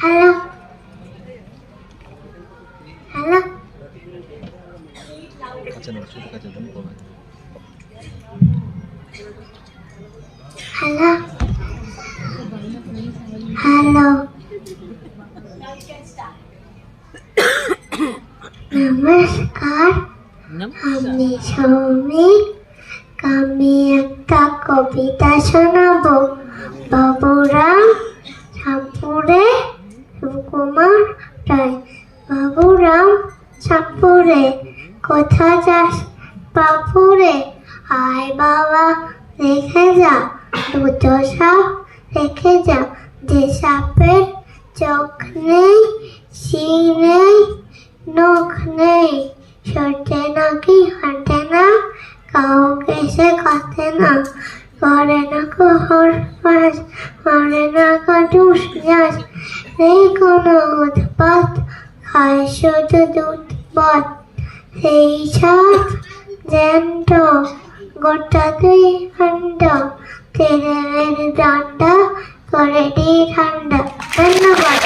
Hello hello hello hello নমস্কার, আমি সৌমিক। আমি একটা কবিতা শোনাবো। বাবুরাম সাপুরে কুমার রায়। বাবুরাম সাপুরে কোথা যাস বাপুরে? আয় বাবা রেখে যা, দুটো সাপ রেখে যা। যে সাপের চোখ নেই, শিং নেই, নখ নেই, ছোটে নাকি হাঁটে না, কাউকে সে কাটে না, করে না কোহর মাস, মারে না কাটুস যাস, নেই কোনো উৎপাত, খায় শুধু দুধ ভাত। সেই সাপ জ্যান্ত, গোটা দুই ঘন্টা, তেরে মেরে ডান্ডা করে দি ঠান্ডা। ধন্যবাদ।